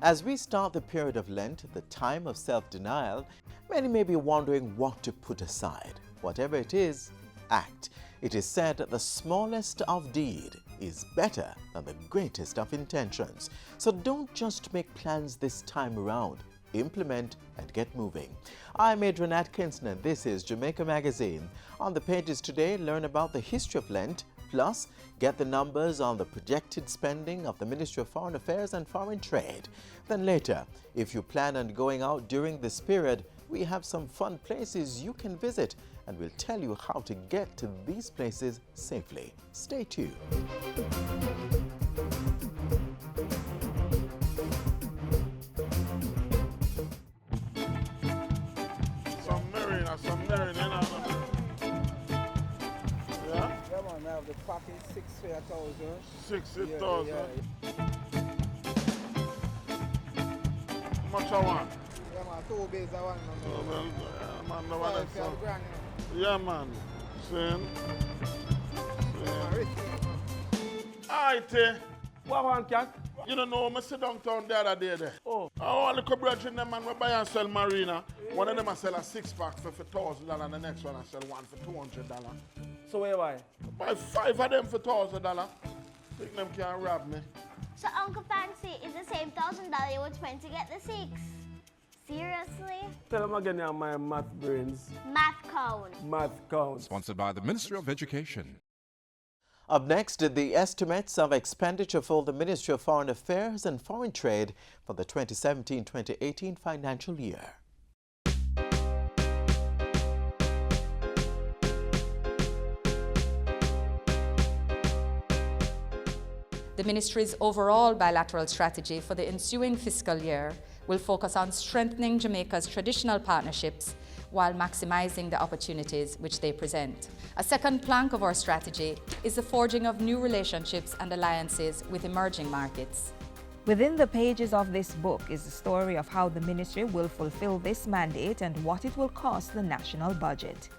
As we start the period of Lent, the time of self-denial, many may be wondering what to put aside. Whatever it is, act. It is said that the smallest of deed is better than the greatest of intentions. So don't just make plans this time around. Implement and get moving. I'm Adrian at Kingston and this is Jamaica Magazine. On the pages today, learn about the history of Lent, plus get the numbers on the projected spending of the Ministry of Foreign Affairs and Foreign Trade. Then later, if you plan on going out during this period, we have some fun places you can visit and we'll tell you how to get to these places safely. Stay tuned. Some marina, you know. Yeah? Yeah, man, I have the package 6 for 1,000. 60,000. Yeah. How much I want? Yeah, man, 2 bills I want. Yeah, man, no one else. 5 grand. Yeah, man. Same. Rich. Alright, What one, cat? you don't know, I sit downtown the other day there. Oh. All the brethren, them man, we buy and sell marina. One of them I sell a 6-pack for $1,000 and the next one I sell one for $200. So where why? Buy 5 of them for $1,000. Think them can't rob me. So Uncle Fancy is the same $1,000 you would spend to get the 6? Seriously? Tell them again now my math brains. Math cone. Math counts. Sponsored by the Ministry of Education. Up next, the estimates of expenditure for the Ministry of Foreign Affairs and Foreign Trade for the 2017-2018 financial year. The Ministry's overall bilateral strategy for the ensuing fiscal year will focus on strengthening Jamaica's traditional partnerships while maximizing the opportunities which they present. A second plank of our strategy is the forging of new relationships and alliances with emerging markets. Within the pages of this book is the story of how the ministry will fulfill this mandate and what it will cost the national budget.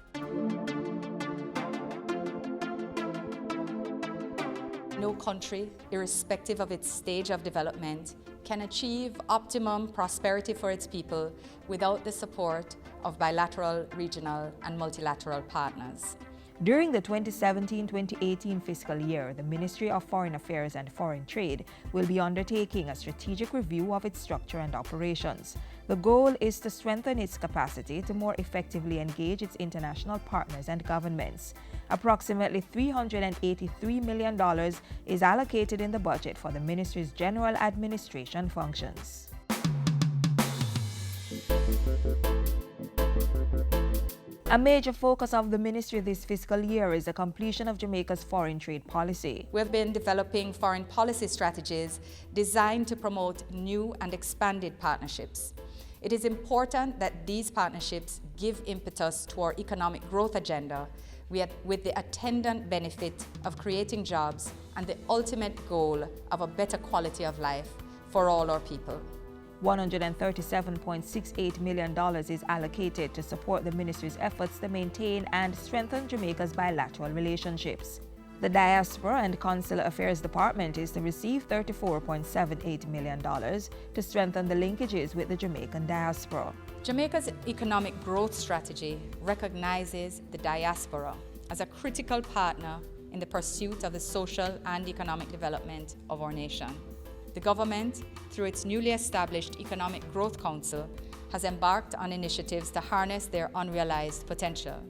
No country, irrespective of its stage of development, can achieve optimum prosperity for its people without the support of bilateral, regional, and multilateral partners. During the 2017-2018 fiscal year, the Ministry of Foreign Affairs and Foreign Trade will be undertaking a strategic review of its structure and operations. The goal is to strengthen its capacity to more effectively engage its international partners and governments. Approximately $383 million is allocated in the budget for the ministry's general administration functions. A major focus of the ministry this fiscal year is the completion of Jamaica's foreign trade policy. We've been developing foreign policy strategies designed to promote new and expanded partnerships. It is important that these partnerships give impetus to our economic growth agenda with the attendant benefit of creating jobs and the ultimate goal of a better quality of life for all our people. $137.68 million is allocated to support the ministry's efforts to maintain and strengthen Jamaica's bilateral relationships. The Diaspora and Consular Affairs Department is to receive $34.78 million to strengthen the linkages with the Jamaican diaspora. Jamaica's economic growth strategy recognizes the diaspora as a critical partner in the pursuit of the social and economic development of our nation. The government, through its newly established Economic Growth Council, has embarked on initiatives to harness their unrealized potential.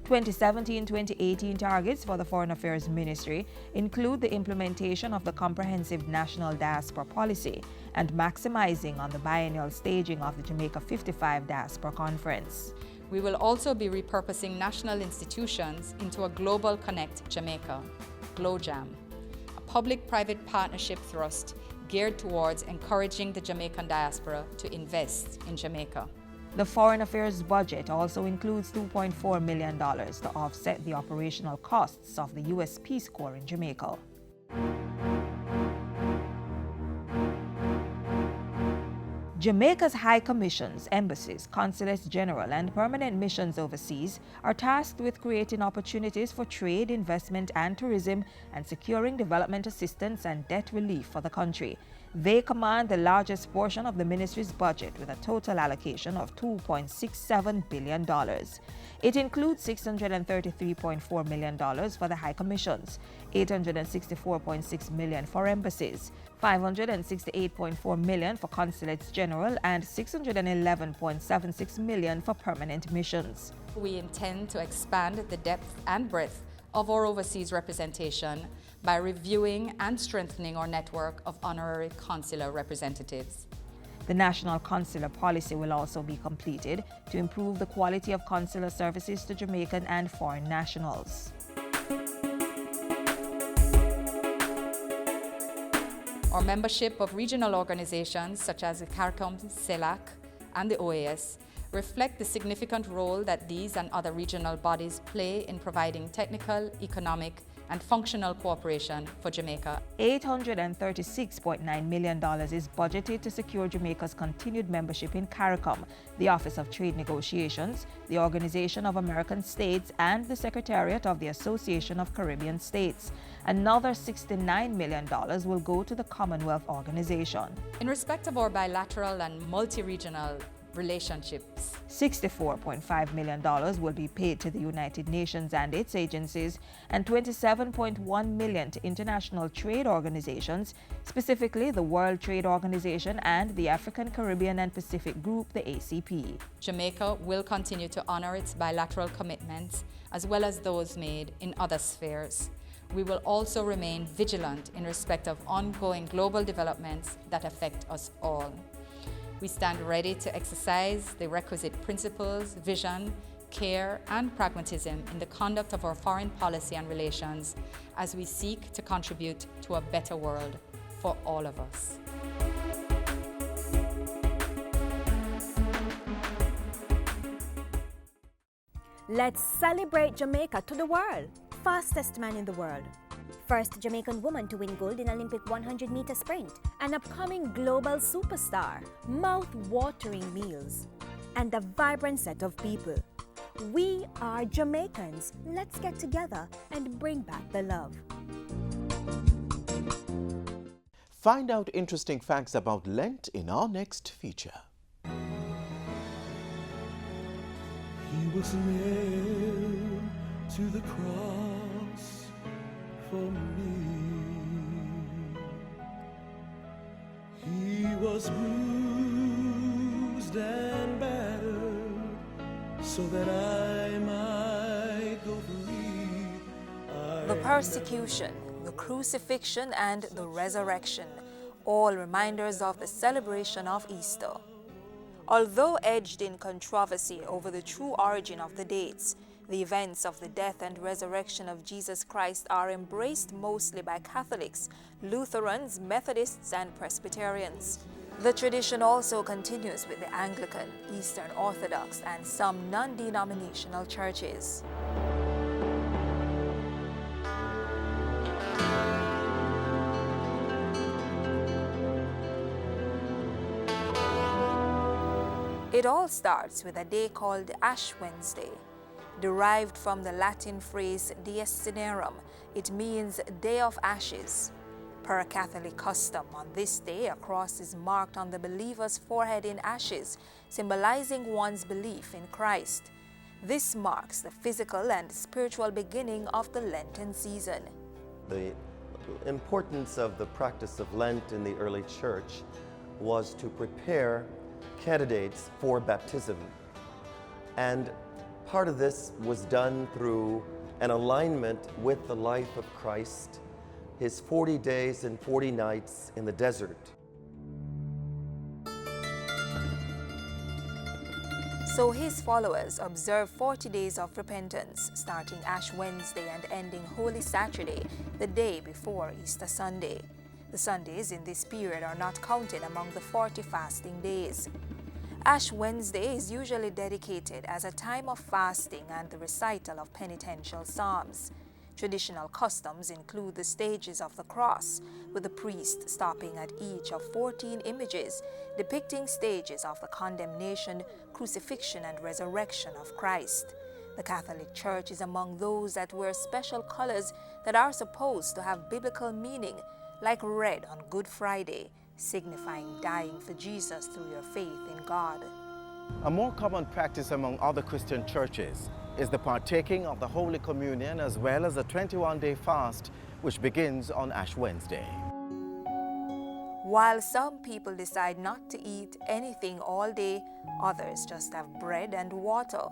2017-2018 targets for the Foreign Affairs Ministry include the implementation of the Comprehensive National Diaspora Policy and maximizing on the biennial staging of the Jamaica 55 Diaspora Conference. We will also be repurposing national institutions into a Global Connect Jamaica, GLOJAM, a public-private partnership thrust geared towards encouraging the Jamaican diaspora to invest in Jamaica. The Foreign Affairs budget also includes $2.4 million to offset the operational costs of the U.S. Peace Corps in Jamaica. Jamaica's high commissions, embassies, consulates general, and permanent missions overseas are tasked with creating opportunities for trade, investment, and tourism, and securing development assistance and debt relief for the country. They command the largest portion of the ministry's budget with a total allocation of $2.67 billion. It includes $633.4 million for the High Commissions, $864.6 million for embassies, $568.4 million for consulates general, and $611.76 million for permanent missions. We intend to expand the depth and breadth of our overseas representation by reviewing and strengthening our network of honorary consular representatives. The national consular policy will also be completed to improve the quality of consular services to Jamaican and foreign nationals. Our membership of regional organizations such as the CARICOM, CELAC, and the OAS reflect the significant role that these and other regional bodies play in providing technical, economic, and functional cooperation for Jamaica. $836.9 million is budgeted to secure Jamaica's continued membership in CARICOM, the Office of Trade Negotiations, the Organization of American States, and the Secretariat of the Association of Caribbean States. Another $69 million will go to the Commonwealth Organization. In respect of our bilateral and multi-regional relationships, $64.5 million will be paid to the United Nations and its agencies, and $27.1 million to international trade organizations, specifically the World Trade Organization and the African, Caribbean, and Pacific Group, the ACP. Jamaica will continue to honor its bilateral commitments as well as those made in other spheres. We will also remain vigilant in respect of ongoing global developments that affect us all. We stand ready to exercise the requisite principles, vision, care, and pragmatism in the conduct of our foreign policy and relations as we seek to contribute to a better world for all of us. Let's celebrate Jamaica to the world. Fastest man in the world. First Jamaican woman to win gold in Olympic 100-meter sprint. An upcoming global superstar. Mouth-watering meals. And a vibrant set of people. We are Jamaicans. Let's get together and bring back the love. Find out interesting facts about Lent in our next feature. He was nailed to the cross for me. He was bruised and battered so that I might go free. The persecution, the crucifixion, and the resurrection, all reminders of the celebration of Easter. Although edged in controversy over the true origin of the dates, the events of the death and resurrection of Jesus Christ are embraced mostly by Catholics, Lutherans, Methodists, and Presbyterians. The tradition also continues with the Anglican, Eastern Orthodox, and some non-denominational churches. It all starts with a day called Ash Wednesday. Derived from the Latin phrase Dies Cinerum, it means Day of Ashes. Per Catholic custom, on this day a cross is marked on the believer's forehead in ashes, symbolizing one's belief in Christ. This marks the physical and spiritual beginning of the Lenten season. The importance of the practice of Lent in the early church was to prepare candidates for baptism. And part of this was done through an alignment with the life of Christ, his 40 days and 40 nights in the desert. So his followers observe 40 days of repentance, starting Ash Wednesday and ending Holy Saturday, the day before Easter Sunday. The Sundays in this period are not counted among the 40 fasting days. Ash Wednesday is usually dedicated as a time of fasting and the recital of penitential psalms. Traditional customs include the stages of the cross, with the priest stopping at each of 14 images depicting stages of the condemnation, crucifixion, and resurrection of Christ. The Catholic Church is among those that wear special colors that are supposed to have biblical meaning, like red on Good Friday, signifying dying for Jesus through your faith in God. A more common practice among other Christian churches is the partaking of the Holy Communion as well as a 21-day fast, which begins on Ash Wednesday. While some people decide not to eat anything all day, others just have bread and water.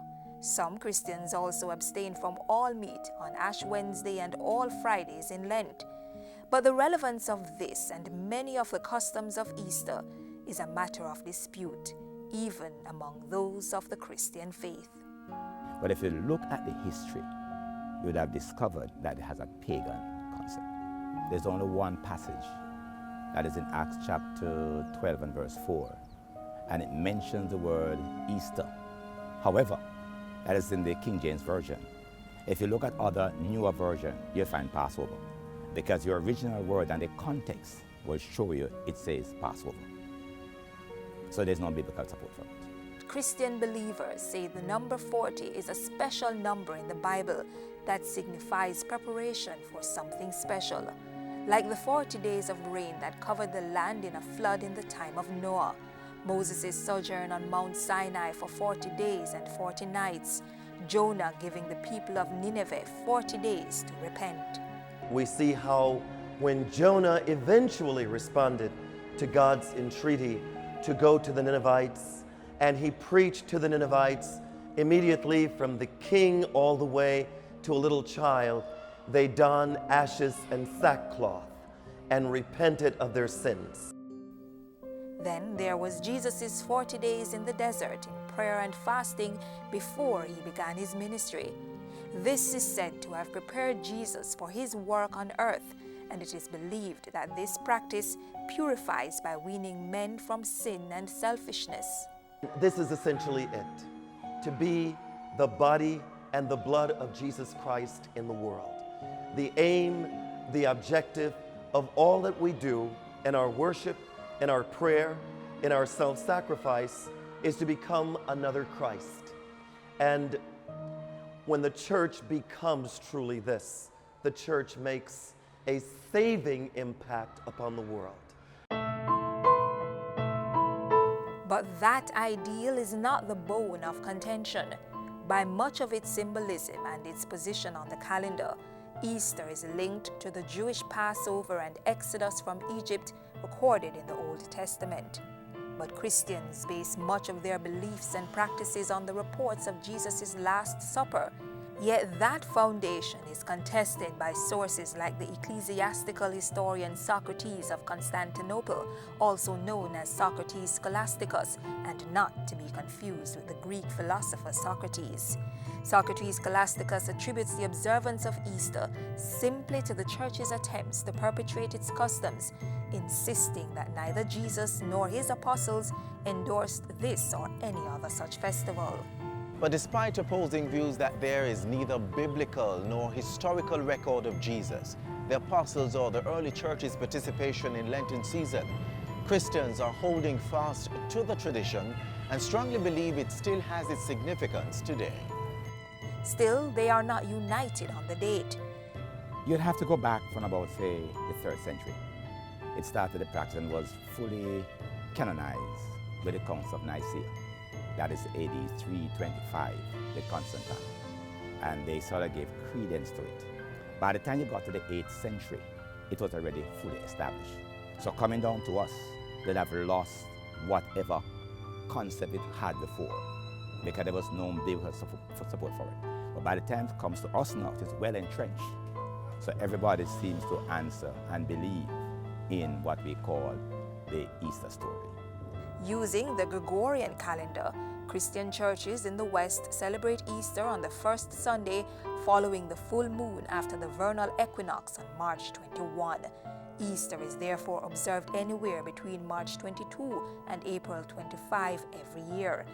Some Christians also abstain from all meat on Ash Wednesday and all Fridays in Lent. But the relevance of this and many of the customs of Easter is a matter of dispute, even among those of the Christian faith. But if you look at the history, you would have discovered that it has a pagan concept. There's only one passage that is in Acts chapter 12 and verse 4, and it mentions the word Easter. However, that is in the King James Version. If you look at other newer versions, you'll find Passover, because your original word and the context will show you it says Passover. So there's no biblical support for it. Christian believers say the number 40 is a special number in the Bible that signifies preparation for something special, like the 40 days of rain that covered the land in a flood in the time of Noah, Moses' sojourn on Mount Sinai for 40 days and 40 nights, Jonah giving the people of Nineveh 40 days to repent. We see how when Jonah eventually responded to God's entreaty to go to the Ninevites, and he preached to the Ninevites, immediately from the king all the way to a little child, they donned ashes and sackcloth and repented of their sins. Then there was Jesus' 40 days in the desert in prayer and fasting before he began his ministry. This is said to have prepared Jesus for his work on earth, and it is believed that this practice purifies by weaning men from sin and selfishness. This is essentially it, to be the body and the blood of Jesus Christ in the world. The aim, the objective of all that we do in our worship, in our prayer, in our self-sacrifice is to become another Christ. And when the church becomes truly this, the church makes a saving impact upon the world. But that ideal is not the bone of contention. By much of its symbolism and its position on the calendar, Easter is linked to the Jewish Passover and Exodus from Egypt recorded in the Old Testament. But Christians base much of their beliefs and practices on the reports of Jesus' Last Supper. Yet that foundation is contested by sources like the ecclesiastical historian Socrates of Constantinople, also known as Socrates Scholasticus, and not to be confused with the Greek philosopher Socrates. Socrates Scholasticus attributes the observance of Easter simply to the church's attempts to perpetuate its customs, insisting that neither Jesus nor his apostles endorsed this or any other such festival. But despite opposing views that there is neither biblical nor historical record of Jesus, the apostles, or the early church's participation in Lenten season, Christians are holding fast to the tradition and strongly believe it still has its significance today. Still, they are not united on the date. You'd have to go back from about, say, the 3rd century. It started the practice and was fully canonized with the Council of Nicaea. That is AD 325, the Constantine. And they sort of gave credence to it. By the time you got to the 8th century, it was already fully established. So coming down to us, they'd have lost whatever concept it had before, because there was no biblical support for it. But by the time it comes to us now, it is well entrenched. So everybody seems to answer and believe in what we call the Easter story. Using the Gregorian calendar, Christian churches in the West celebrate Easter on the first Sunday following the full moon after the vernal equinox on March 21. Easter is therefore observed anywhere between March 22 and April 25 every year.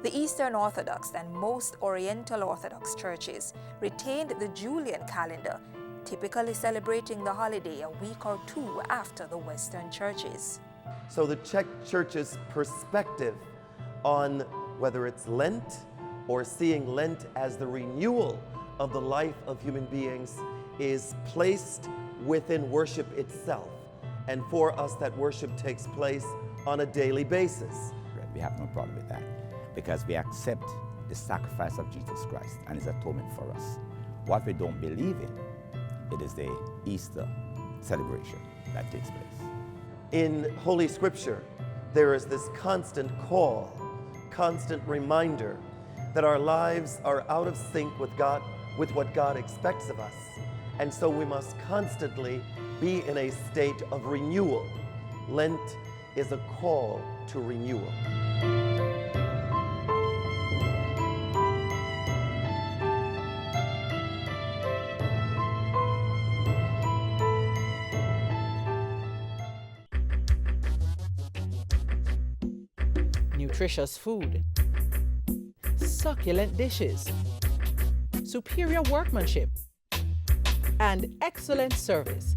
The Eastern Orthodox and most Oriental Orthodox churches retained the Julian calendar, typically celebrating the holiday a week or two after the Western churches. So the Czech church's perspective on whether it's Lent or seeing Lent as the renewal of the life of human beings is placed within worship itself and for us that worship takes place on a daily basis. We have no problem with that because we accept the sacrifice of Jesus Christ and his atonement for us. What we don't believe in, it is the Easter celebration that takes place. In Holy Scripture, there is this constant call, constant reminder that our lives are out of sync with God, with what God expects of us. And so we must constantly be in a state of renewal. Lent is a call to renewal. Nutritious food, succulent dishes, superior workmanship, and excellent service.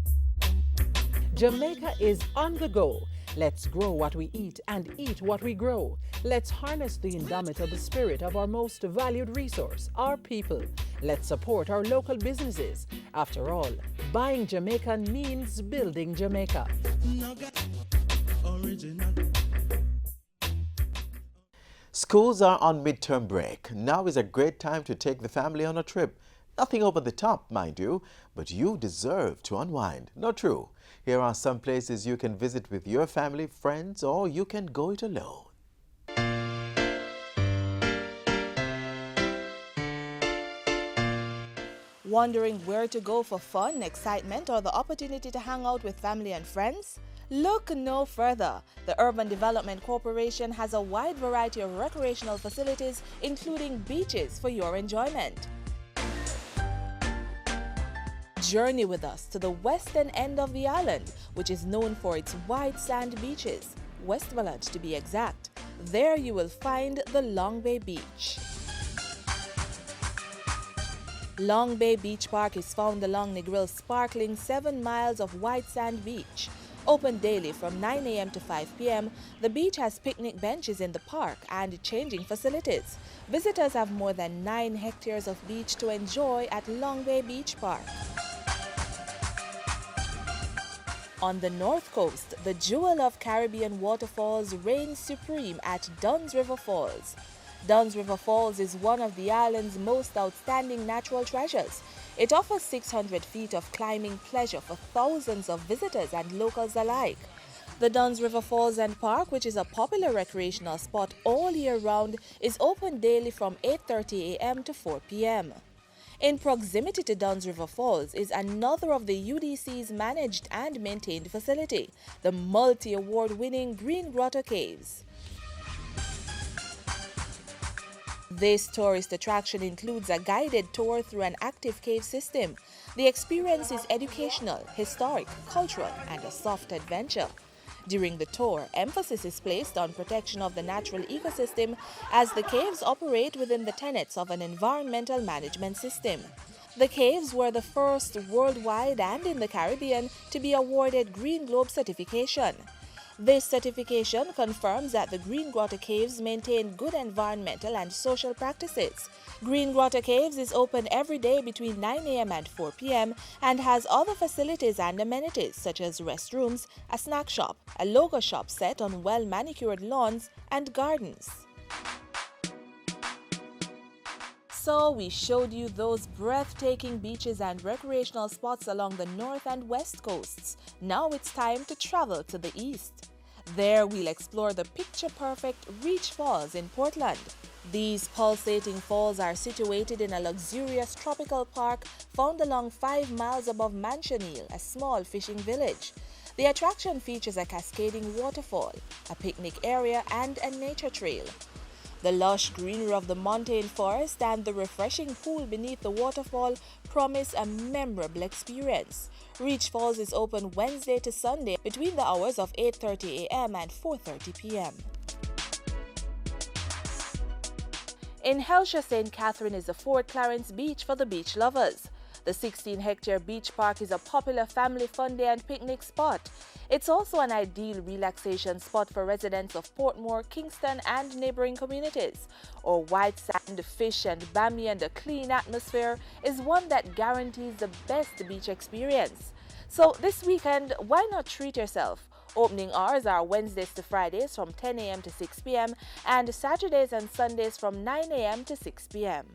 Jamaica is on the go. Let's grow what we eat and eat what we grow. Let's harness the indomitable spirit of our most valued resource, our people. Let's support our local businesses. After all, buying Jamaican means building Jamaica. Schools are on midterm break. Now is a great time to take the family on a trip. Nothing over the top, mind you, but you deserve to unwind. Not true? Here are some places you can visit with your family, friends, or you can go it alone. Wondering where to go for fun, excitement, or the opportunity to hang out with family and friends? Look no further. The Urban Development Corporation has a wide variety of recreational facilities, including beaches for your enjoyment. Journey with us to the western end of the island, which is known for its white sand beaches, Westmoreland to be exact. There you will find the Long Bay Beach. Long Bay Beach Park is found along Negrill's sparkling 7 miles of white sand beach. Open daily from 9 a.m. to 5 p.m., the beach has picnic benches in the park and changing facilities. Visitors have more than 9 hectares of beach to enjoy at Long Bay Beach Park. On the north coast, the jewel of Caribbean waterfalls reigns supreme at Dunn's River Falls. Dunn's River Falls is one of the island's most outstanding natural treasures. It offers 600 feet of climbing pleasure for thousands of visitors and locals alike. The Dunn's River Falls and Park, which is a popular recreational spot all year round, is open daily from 8:30 a.m. to 4 p.m. In proximity to Dunn's River Falls is another of the UDC's managed and maintained facility, the multi-award-winning Green Grotto Caves. This tourist attraction includes a guided tour through an active cave system. The experience is educational, historic, cultural, and a soft adventure. During the tour, emphasis is placed on protection of the natural ecosystem as the caves operate within the tenets of an environmental management system. The caves were the first worldwide and in the Caribbean to be awarded Green Globe certification. This certification confirms that the Green Grotto Caves maintain good environmental and social practices. Green Grotto Caves is open every day between 9 a.m. and 4 p.m. and has other facilities and amenities such as restrooms, a snack shop, a logo shop set on well-manicured lawns, and gardens. So we showed you those breathtaking beaches and recreational spots along the north and west coasts. Now it's time to travel to the east. There we'll explore the picture-perfect Reach Falls in Portland. These pulsating falls are situated in a luxurious tropical park found along 5 miles above Manchonil, a small fishing village. The attraction features a cascading waterfall, a picnic area, and a nature trail. The lush greenery of the montane forest and the refreshing pool beneath the waterfall promise a memorable experience. Reach Falls is open Wednesday to Sunday between the hours of 8:30 a.m. and 4:30 p.m. In Helsha, St. Catherine is the Fort Clarence Beach for the beach lovers. The 16-hectare beach park is a popular family fun day and picnic spot. It's also an ideal relaxation spot for residents of Portmore, Kingston, and neighboring communities. Our white sand, fish, and bammy and a clean atmosphere is one that guarantees the best beach experience. So this weekend, why not treat yourself? Opening hours are Wednesdays to Fridays from 10 a.m. to 6 p.m. and Saturdays and Sundays from 9 a.m. to 6 p.m.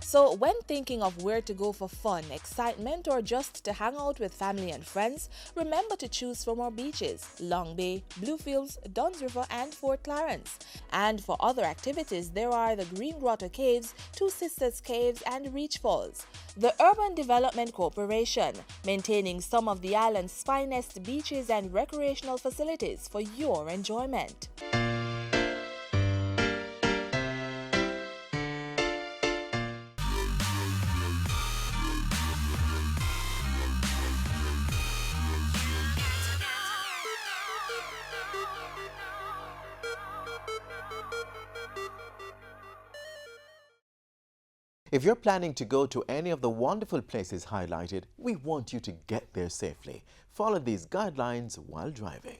So when thinking of where to go for fun, excitement, or just to hang out with family and friends, remember to choose from our beaches: Long Bay, Bluefields, Duns River, and Fort Clarence. And for other activities, there are the Green Grotto Caves, Two Sisters Caves, and Reach Falls. The Urban Development Corporation, maintaining some of the island's finest beaches and recreational facilities for your enjoyment. If you're planning to go to any of the wonderful places highlighted, we want you to get there safely. Follow these guidelines while driving.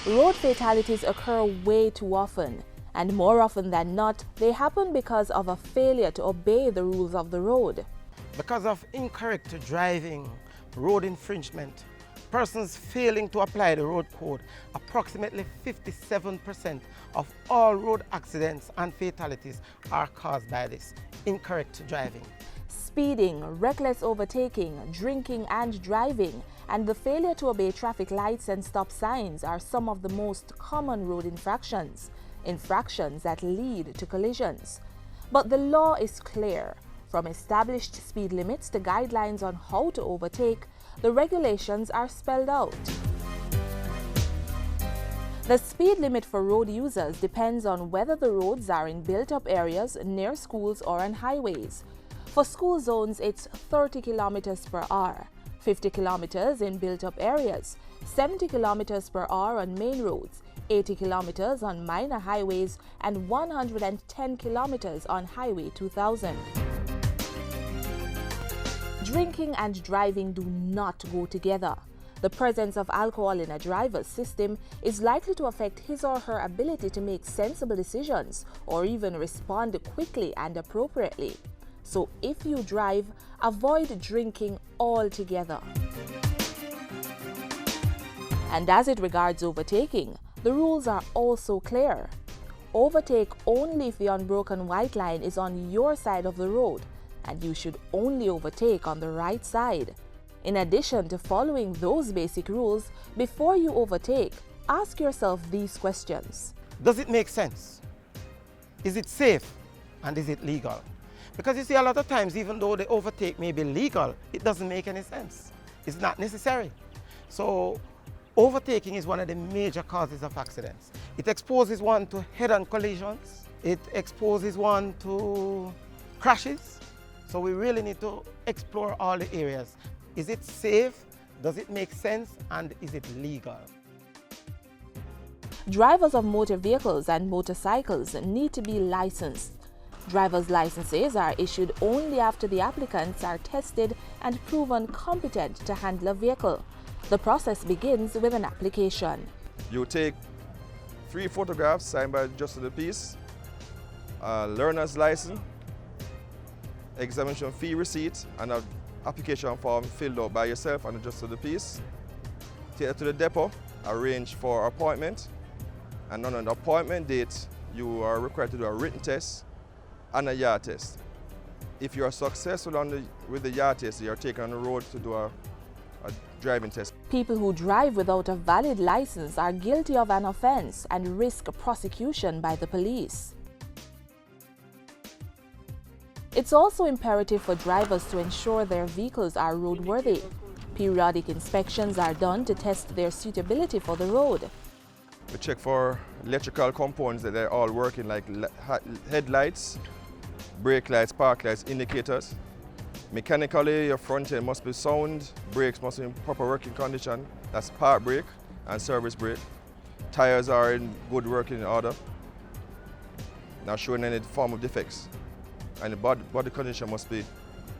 Road fatalities occur way too often. And more often than not, they happen because of a failure to obey the rules of the road. Because of incorrect driving, road infringement, persons failing to apply the road code, approximately 57% of all road accidents and fatalities are caused by this incorrect driving. Speeding, reckless overtaking, drinking and driving, and the failure to obey traffic lights and stop signs are some of the most common road infractions. Infractions that lead to collisions. But the law is clear. From established speed limits to guidelines on how to overtake, the regulations are spelled out. The speed limit for road users depends on whether the roads are in built-up areas, near schools, or on highways. For school zones, it's 30 kilometers per hour, 50 kilometers in built-up areas, 70 kilometers per hour on main roads, 80 kilometers on minor highways, and 110 kilometers on Highway 2000. Drinking and driving do not go together. The presence of alcohol in a driver's system is likely to affect his or her ability to make sensible decisions or even respond quickly and appropriately. So if you drive, avoid drinking altogether. And as it regards overtaking, the rules are also clear. Overtake only if the unbroken white line is on your side of the road, and you should only overtake on the right side. In addition to following those basic rules, before you overtake, ask yourself these questions. Does it make sense? Is it safe? And is it legal? Because you see, a lot of times, even though the overtake may be legal, it doesn't make any sense. It's not necessary. So overtaking is one of the major causes of accidents. It exposes one to head-on collisions. It exposes one to crashes. So we really need to explore all the areas. Is it safe? Does it make sense? And is it legal? Drivers of motor vehicles and motorcycles need to be licensed. Driver's licenses are issued only after the applicants are tested and proven competent to handle a vehicle. The process begins with an application. You take 3 photographs signed by the Justice of the Peace, a learner's license, examination fee receipt, and an application form filled out by yourself and the Justice of the Peace. Take it to the depot, arrange for an appointment, and on an appointment date, you are required to do a written test and a yard test. If you are successful with the yard test, you are taken on the road to do a driving test. People who drive without a valid license are guilty of an offense and risk prosecution by the police. It's also imperative for drivers to ensure their vehicles are roadworthy. Periodic inspections are done to test their suitability for the road. We check for electrical components that they're all working, like headlights, brake lights, park lights, indicators. Mechanically, your front end must be sound, brakes must be in proper working condition. That's park brake and service brake. Tires are in good working order, not showing any form of defects. And the body condition must be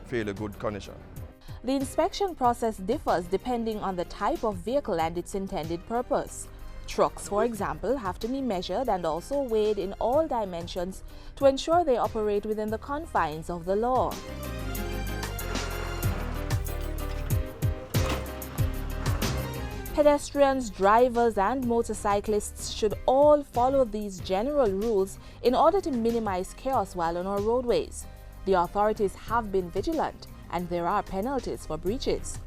fairly good condition. The inspection process differs depending on the type of vehicle and its intended purpose. Trucks, for example, have to be measured and also weighed in all dimensions to ensure they operate within the confines of the law. Pedestrians, drivers, and motorcyclists should all follow these general rules in order to minimize chaos while on our roadways. The authorities have been vigilant, and there are penalties for breaches.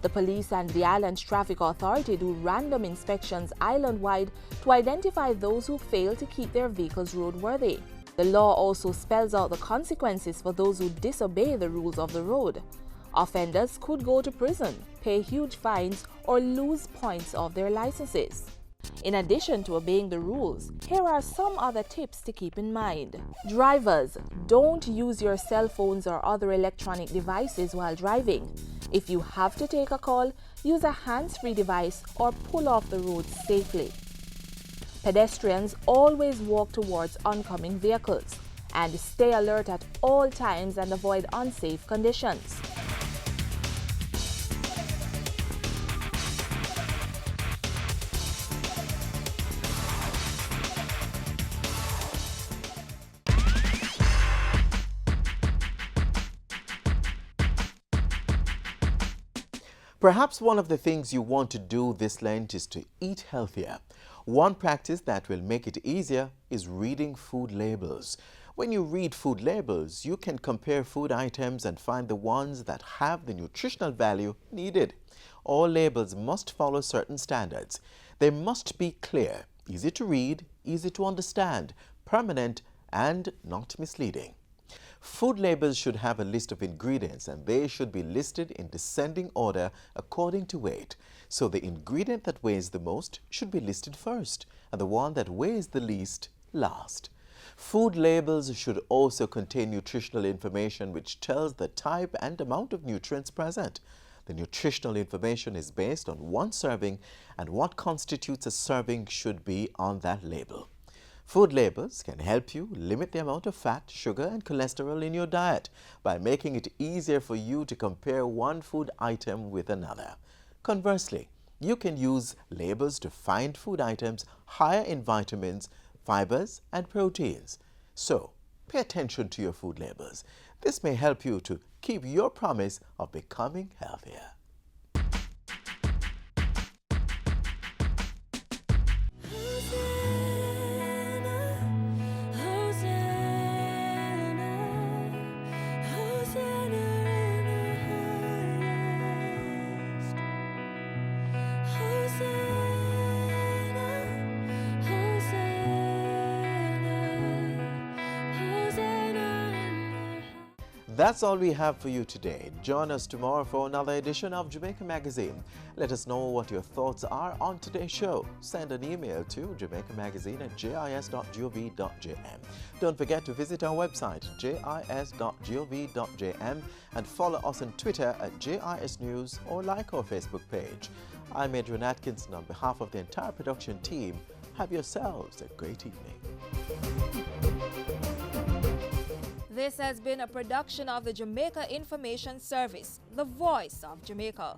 The police and the Island Traffic Authority do random inspections island-wide to identify those who fail to keep their vehicles roadworthy. The law also spells out the consequences for those who disobey the rules of the road. Offenders could go to prison, pay huge fines, or lose points of their licenses. In addition to obeying the rules, here are some other tips to keep in mind. Drivers, don't use your cell phones or other electronic devices while driving. If you have to take a call, use a hands-free device or pull off the road safely. Pedestrians always walk towards oncoming vehicles and stay alert at all times and avoid unsafe conditions. Perhaps one of the things you want to do this Lent is to eat healthier. One practice that will make it easier is reading food labels. When you read food labels, you can compare food items and find the ones that have the nutritional value needed. All labels must follow certain standards. They must be clear, easy to read, easy to understand, permanent, and not misleading. Food labels should have a list of ingredients, and they should be listed in descending order according to weight. So the ingredient that weighs the most should be listed first, and the one that weighs the least last. Food labels should also contain nutritional information which tells the type and amount of nutrients present. The nutritional information is based on one serving, and what constitutes a serving should be on that label. Food labels can help you limit the amount of fat, sugar, and cholesterol in your diet by making it easier for you to compare one food item with another. Conversely, you can use labels to find food items higher in vitamins, fibers, and proteins. So, pay attention to your food labels. This may help you to keep your promise of becoming healthier. That's all we have for you today. Join us tomorrow for another edition of Jamaica Magazine. Let us know what your thoughts are on today's show. Send an email to jamaicamagazine@jis.gov.jm. Don't forget to visit our website, jis.gov.jm, and follow us on Twitter @JISnews or like our Facebook page. I'm Adrian Atkinson on behalf of the entire production team. Have yourselves a great evening. This has been a production of the Jamaica Information Service, the voice of Jamaica.